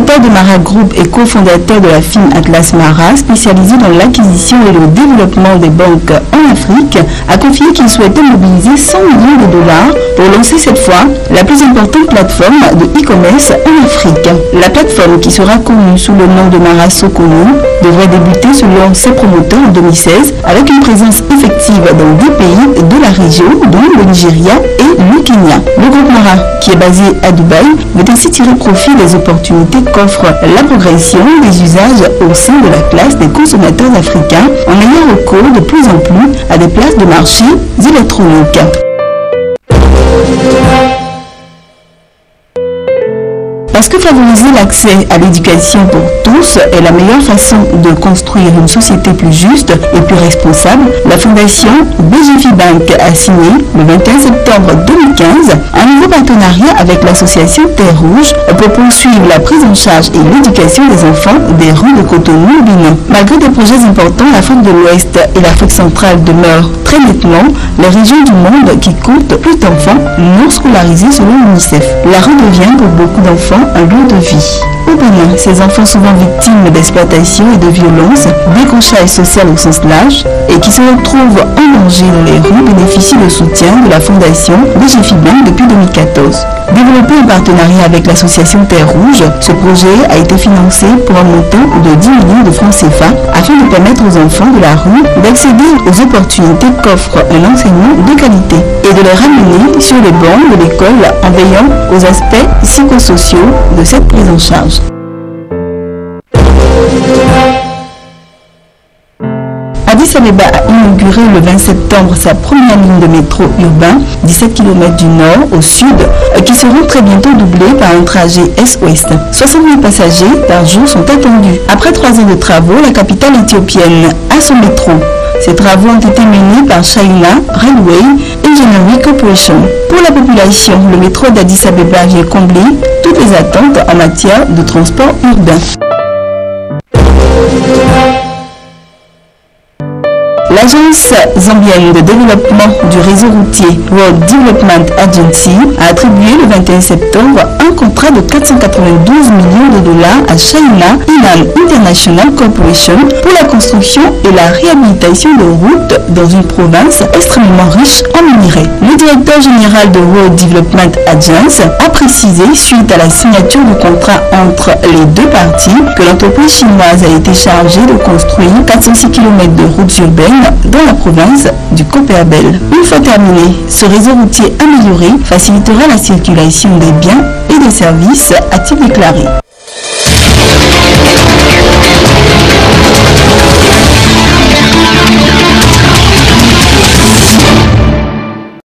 fondateur de Mara Group et cofondateur de la firme Atlas Mara, spécialisée dans l'acquisition et le développement des banques en Afrique, a confié qu'il souhaitait mobiliser 100 millions de dollars pour lancer cette fois la plus importante plateforme de e-commerce en Afrique. La plateforme, qui sera connue sous le nom de Mara Sokonu, devrait débuter selon ses promoteurs en 2016 avec une présence effective dans 10 pays de la région, dont le Nigeria et le Kenya. Le groupe Mara, qui est basé à Dubaï, veut ainsi tirer profit des opportunités qu'offre la progression des usages au sein de la classe des consommateurs africains en ayant recours de plus en plus à des places de marché électroniques. Parce que favoriser l'accès à l'éducation pour tous est la meilleure façon de construire une société plus juste et plus responsable, la fondation BGF Bank a signé le 21 septembre 2015 un nouveau partenariat avec l'association Terre Rouge pour poursuivre la prise en charge et l'éducation des enfants des rues de Cotonou au Bénin. Malgré des projets importants, l'Afrique de l'Ouest et l'Afrique centrale demeurent très nettement les régions du monde qui comptent plus d'enfants non scolarisés selon l'UNICEF. La rue devient pour beaucoup d'enfants un lieu de vie. Au Bénin, ces enfants souvent victimes d'exploitation et de violence, décrochage social au sens large, et qui se retrouvent en danger dans les rues bénéficient du soutien de la fondation BGF Bank depuis 2014. Développé en partenariat avec l'association Terre Rouge, ce projet a été financé pour un montant de 10 millions de francs CFA afin de permettre aux enfants de la rue d'accéder aux opportunités qu'offre un enseignement de qualité et de les ramener sur les bancs de l'école en veillant aux aspects psychosociaux de cette prise en charge. Addis Abeba a inauguré le 20 septembre sa première ligne de métro urbain, 17 km du nord au sud, qui seront très bientôt doublés par un trajet est-ouest. 60 000 passagers par jour sont attendus. Après 3 ans de travaux, la capitale éthiopienne a son métro. Ces travaux ont été menés par China Railway Engineering Corporation. Pour la population, le métro d'Addis Abeba vient combler toutes les attentes en matière de transport urbain. L'agence zambienne de développement du réseau routier Road Development Agency a attribué le 21 septembre un contrat de 492 millions de dollars à China Inland International Corporation pour la construction et la réhabilitation de routes dans une province extrêmement riche en minerais. Le directeur général de Road Development Agency a précisé, suite à la signature du contrat entre les deux parties, que l'entreprise chinoise a été chargée de construire 406 km de routes urbaines dans la province du Copperbel. Une fois terminé, ce réseau routier amélioré facilitera la circulation des biens et des services, a-t-il déclaré.